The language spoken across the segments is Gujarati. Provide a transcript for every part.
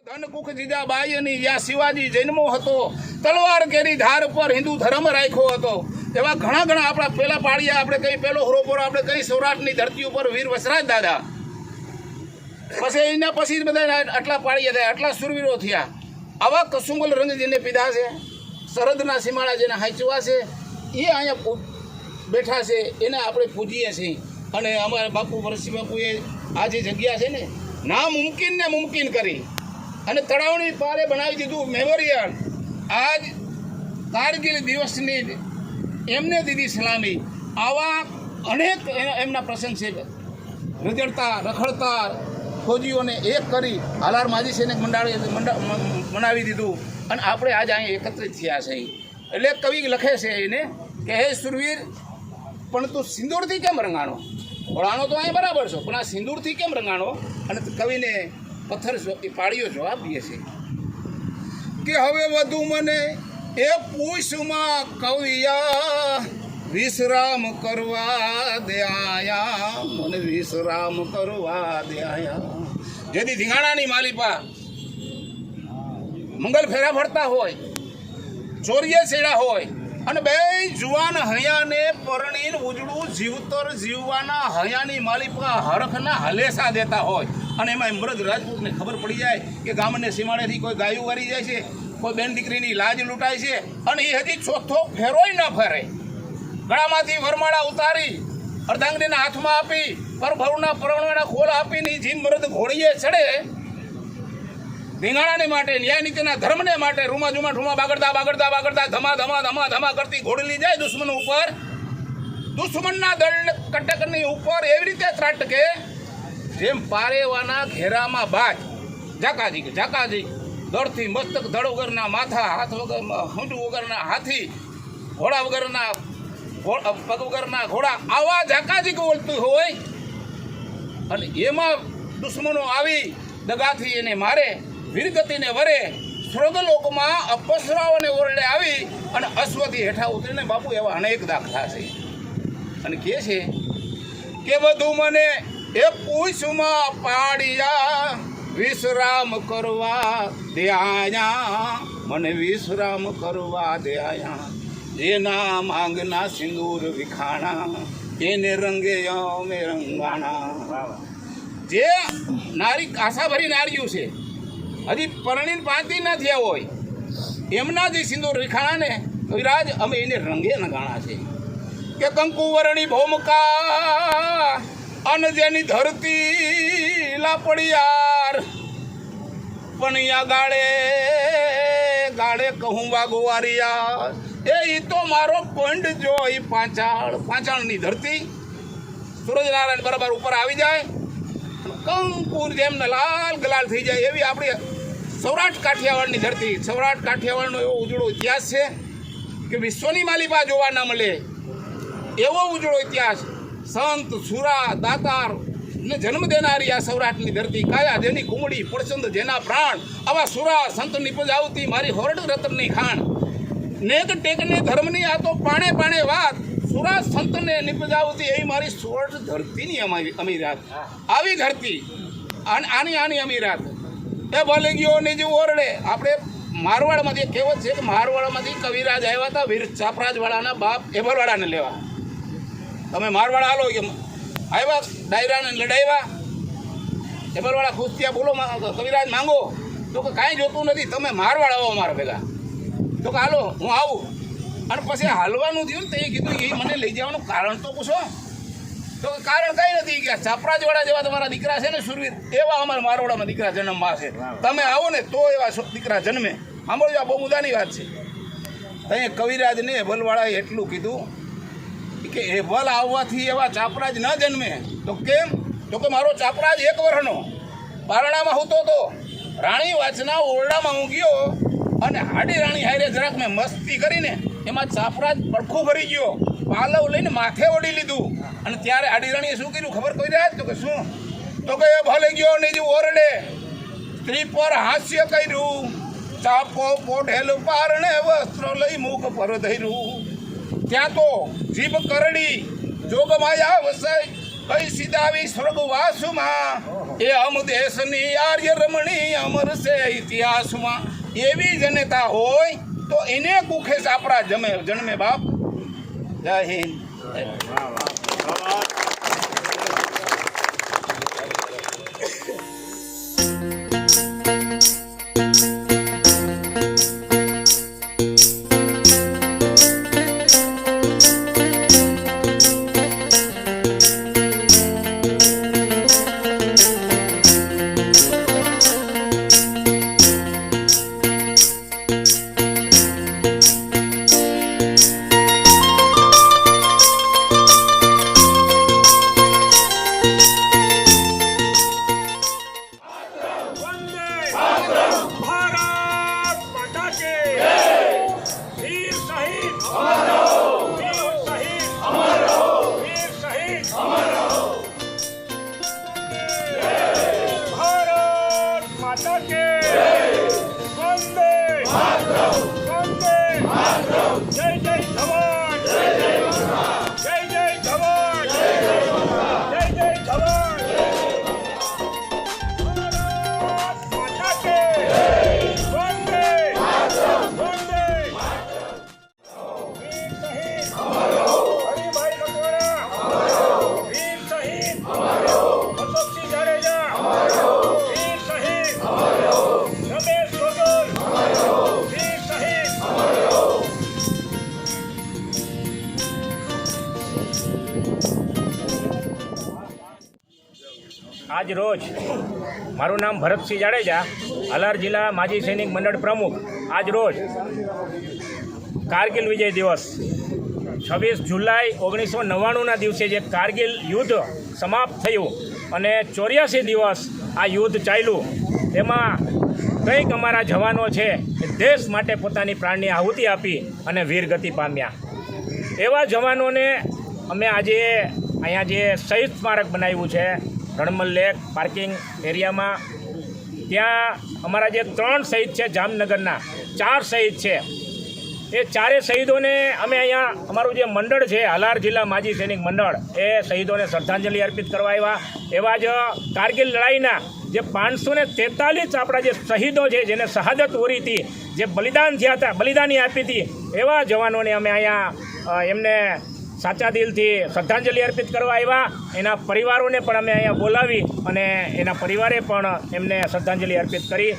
ધનકુખ જીજાબાઈ અને જ્યાં શિવાજી જન્મો હતો, તલવાર કેરી ધાર પર હિન્દુ ધર્મ રાખ્યો હતો, એવા ઘણા ઘણા આપણા પેલા પાળિયા આપણે કઈ પેલો હરોપોર આપણે કઈ સૌરાષ્ટ્રની ધરતી ઉપર વીર વસરાજ દાદા, પછી એના પછી બધા આટલા પાળિયા થયા, આટલા સુરવીરો થયા. આવા કસુંગલ રંગ જેને પીધા છે, સરહદના સીમાડા જેને હાંચવા છે, એ અહીંયા બેઠા છે, એને આપણે પૂજીએ છીએ. અને અમારા બાપુ વરસી બાપુએ આ જે જગ્યા છે ને નામુમકિનને મુમકિન કરી અને તળાવની પારે બનાવી દીધું મેમોરિયલ. આજ કારગિલ દિવસની એમને દીધી સલામી. આવા અનેક એમના પ્રસંગ છે. રજડતા રખડતા ફોજીઓને એક કરી હાલાર માજી સૈનિક મનાવી દીધું અને આપણે આજે અહીં એકત્રિત થયા છે. એટલે કવિ લખે છે એને કે હે સુરવીર, પણ તું સિંદૂરથી કેમ રંગાણો? ઓળાણો તો અહીં બરાબર છો, પણ આ સિંદૂરથી કેમ રંગાણો? અને કવિને પથ્થર પાળીઓ જવાબ દે છે કે હવે વધુ મને એ પૂછમાં કવિયા વિશ્રામ કરવા દે આયા, મને વિશ્રામ કરવા દે આયા. જેથી ધીંગાણાની માલિપા મંગલ ફેરા ફરતા હોય, ચોરીએ છેડા હોય અને બે જુવાન હૈયાને પરણીને ઉજળું જીવતર જીવવાના હૈયાની માલિપા હરખના હલેસા દેતા હોય અને એમાં મૃદ રાજપૂતને ખબર પડી જાય કે ગામને સીમાડેથી કોઈ ગાયું વારી જાય છે, કોઈ બેન દીકરીની લાજ લૂંટાય છે અને એ હજી ચોથો ફેરોય ન ફરે. ગળામાંથી વરમાળા ઉતારી અર્ધાંગીના હાથમાં આપી પરભવના પરણવાના ખોલ આપીને જીન મૃદ ઘોડીએ ચડે. ધીંગાણાને માટે, ન્યાય નીતિના ધર્મને માટે રૂમા જુમા ઠુમા બાગડતા બાગડતા બાગડતા ધમા ધમા ધમા ધમા કરતી ઘોડેલી જાય દુશ્મન ઉપર. દુશ્મનના દળ કટકની ઉપર એવી રીતે ત્રાટકે જેમ પારેવાના ઘેરામાં બાજ. ઝાકાજી દળથી મસ્તક, ધડ વગરના માથા, હાથ વગર હૂંટું વગરના હાથી, ઘોડા વગરના પગ વગરના ઘોડા, આવા ઝાકાજી બોલતું હોય અને એમાં દુશ્મનો આવી દગાથી એને મારે, વીરગતિને વરે, સ્વર્ગલોકમાં અપસરાઓને ઓરડે આવી અને અશ્વથી હેઠા ઉતરીને બાપુ એવા અનેક દાખલા છે. અને કહે છે કે બધું મને એ પૂછમાં પાડિયા વિશ્રામ કરવા દે આયા, મને વિશ્રામ કરવા દે આયા. જેના માંગના સિંદૂર વિખાણા એને રંગે અમે રંગાણા. જે નારી આશાભરી નારીઓ છે, હજી પરણીને 5 દિન ના થયા હોય, એમના જે સિંદૂર વિખાણા ને વિરાજ અમે એને રંગે નગાણા છે. કે કંકુવરણી ભૌમકા અન જેની ધરતી લાપડિયાર, પણ ગાળે ગાળે કહું વાગોવારિયા. એ તો મારો પંડ જોઈ પાંચાળની ધરતી સૂરજનારાયણ બરાબર ઉપર આવી જાય, કંકુર જેમને લાલ ગલાલ થઈ જાય એવી આપણી સૌરાષ્ટ્ર કાઠિયાવાડની ધરતી. સૌરાષ્ટ્ર કાઠિયાવાડનો એવો ઉજળો ઇતિહાસ છે કે વિશ્વની માલિપા જોવા ન મળે એવો ઉજળો ઇતિહાસ. સંત સુરા દાતાર ને જન્મ દેનારી આ સૌરાષ્ટ્રની ધરતી. કાયા જેની કુમળી પડસંદ જેના પ્રાણ, આવા સુરા સંત નિપજ આવતી મારી હોરડ રતનની ખાણ. નેક ટેકને ધર્મની આ તો પાણે પાણે વાત, સુરા સંતને નિપજાવતી એ મારી સોળ ધરતીની અમીરાત. આવી ધરતી આની અમીરાત. એ ભલે ગયો નિજ ઓરડે. આપણે મારવાડમાંથી કહેવત છે કે મારવાડમાંથી કવિરાજ આવ્યા હતા વીર ચાપરાજવાળાના બાપ એભરવાળાને લેવા. તમે મારવાડા હાલો કે આવ્યા, ડાયરાને લડાવ્યા, એભરવાળા ખુશ થયા, બોલો કવિરાજ માંગો. તો કે કાંઈ જોતું નથી, તમે મારવાડ આવો અમારા ભેગા. તો કે હાલો હું આવું. અને પછી હાલવાનું થયું ને તો એ કીધું એ મને લઈ જવાનું કારણ તો પૂછો. તો કારણ કંઈ નથી કે ચાપરાજવાળા જેવા તમારા દીકરા છે ને સુરવીર, એવા અમારા મારવાડામાં દીકરા જન્મમાં છે. તમે આવો ને તો એવા દીકરા જન્મે. સાંભળજો, આ બહુ મુદ્દાની વાત છે. અહીંયા કવિરાજને એભલવાળાએ એટલું કીધું કે એભલ આવવાથી એવા ચાપરાજ ન જન્મે. તો કેમ? તો કે મારો ચાપરાજ 1 વર્ષનો બારણામાં હોતો હતો, રાણી વાચના ઓરડામાં હું ગયો અને હાડી રાણી હારે જરાક મેં મસ્તી કરીને એમાં ચાપરાજ પડખું ભરી ગયો, પાલવ લઈને માથે ઓઢી લીધું. અને ત્યારે હાડી રાણીએ શું કર્યું ખબર કોઈ રહ્યા? તો કે શું? તો કે એ ભલે ગયો નહીં ઓરડે, સ્ત્રી પર હાસ્ય કર્યું, ચાપો પોઢેલ પારણે વસ્ત્ર લઈ મુખ પર ધર્યું. ત્યાં તો જીભ કરડી જોગમાયા વસાઈ સિદાવી સ્વર્ગવાસમાં એ અમ દેશની આર્ય રમણી અમર છે ઇતિહાસમાં. એવી જનતા હોય તો એને કુખે સાપરા જન્મે બાપ. જય હિન્દ. આજ રોજ મારું નામ ભરતસિંહ જાડેજા, અલાર જિલ્લા માજી સૈનિક મંડળ પ્રમુખ. આજ રોજ કારગિલ વિજય દિવસ 26 જુલાઈ 1999ના દિવસે જે કારગિલ યુદ્ધ સમાપ્ત થયું અને 84 દિવસ આ યુદ્ધ ચાલ્યું, તેમાં કંઈક અમારા જવાનો છે એ દેશ માટે પોતાની પ્રાણની આહુતિ આપી અને વીરગતિ પામ્યા. એવા જવાનોને અમે આજે અહીંયા જે શહીદ સ્મારક બનાવ્યું છે રણમલ લેક પાર્કિંગ એરિયામાં, ત્યાં અમારા જે 3 શહીદ છે જામનગરના, 4 શહીદ છે, એ ચારે શહીદોને અમે અહીંયા અમારું જે મંડળ છે અલાર જિલ્લા માજી સૈનિક મંડળ, એ શહીદોને શ્રદ્ધાંજલિ અર્પિત કરવા આવ્યા. એવા જ કારગિલ લડાઈના જે 543 આપણા જે શહીદો છે, જેને શહાદત ઓરી હતી, જે બલિદાન થયા હતા, બલિદાની આપી હતી, એવા જવાનોને અમે અહીંયા એમને સાચા દિલથી શ્રદ્ધાંજલિ અર્પિત કરવા આવ્યા. એના પરિવારોને પણ અમે અહીંયા બોલાવી અને એના પરિવારે પણ એમને શ્રદ્ધાંજલિ અર્પિત કરી.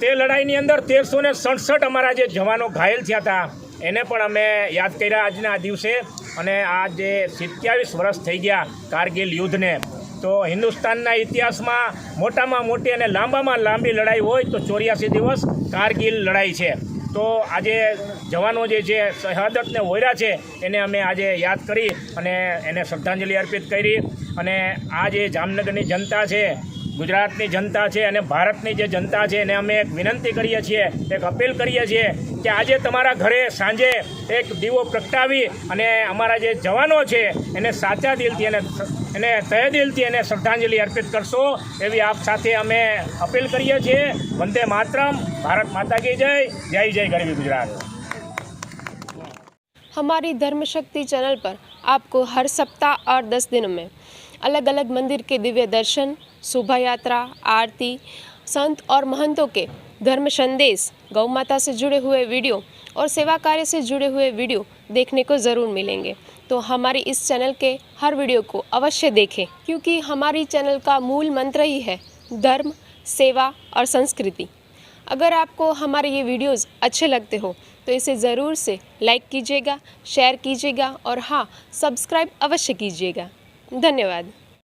તે લડાઈની અંદર 1367 અમારા જે જવાનો ઘાયલ થયા હતા એને પણ અમે યાદ કર્યા આજના આ દિવસે. અને આ જે 27 વર્ષ થઈ ગયા કારગિલ યુદ્ધને, તો હિન્દુસ્તાનના ઇતિહાસમાં મોટામાં મોટી અને લાંબામાં લાંબી લડાઈ હોય તો 84 દિવસ કારગિલ લડાઈ છે. તો આજે જવાનો જે છે શહાદતને હોર્યા છે એને અમે આજે યાદ કરી અને એને શ્રદ્ધાંજલિ અર્પિત કરી. અને આ જે જામનગરની જનતા છે, ગુજરાતની જનતા છે અને ભારતની જે જનતા છે એને અમે એક વિનંતી કરીએ છીએ, એક અપીલ કરીએ છીએ કે આજે તમારા ઘરે સાંજે એક દીવો પ્રગટાવી અને અમારા જે જવાનો છે એને સાચા દિલથી એને તહે દિલથી એને શ્રદ્ધાંજલિ અર્પિત કરશો, એવી આપ સાથે અમે અપીલ કરીએ છીએ. વંદે માતરમ. ભારત માતા की जय. जय जय गढ़वी गुजरात. हमारी धर्म शक्ति चैनल पर आपको हर सप्ताह और 10 दिनों में अलग अलग मंदिर के दिव्य दर्शन, शोभा यात्रा, आरती, संत और महंतों के धर्म संदेश, गौ माता से जुड़े हुए वीडियो और सेवा कार्य से जुड़े हुए वीडियो देखने को ज़रूर मिलेंगे. तो हमारी इस चैनल के हर वीडियो को अवश्य देखें, क्योंकि हमारी चैनल का मूल मंत्र ही है धर्म, सेवा और संस्कृति. अगर आपको हमारे ये वीडियोस अच्छे लगते हो तो इसे ज़रूर से लाइक कीजिएगा, शेयर कीजिएगा और हाँ, सब्सक्राइब अवश्य कीजिएगा. धन्यवाद.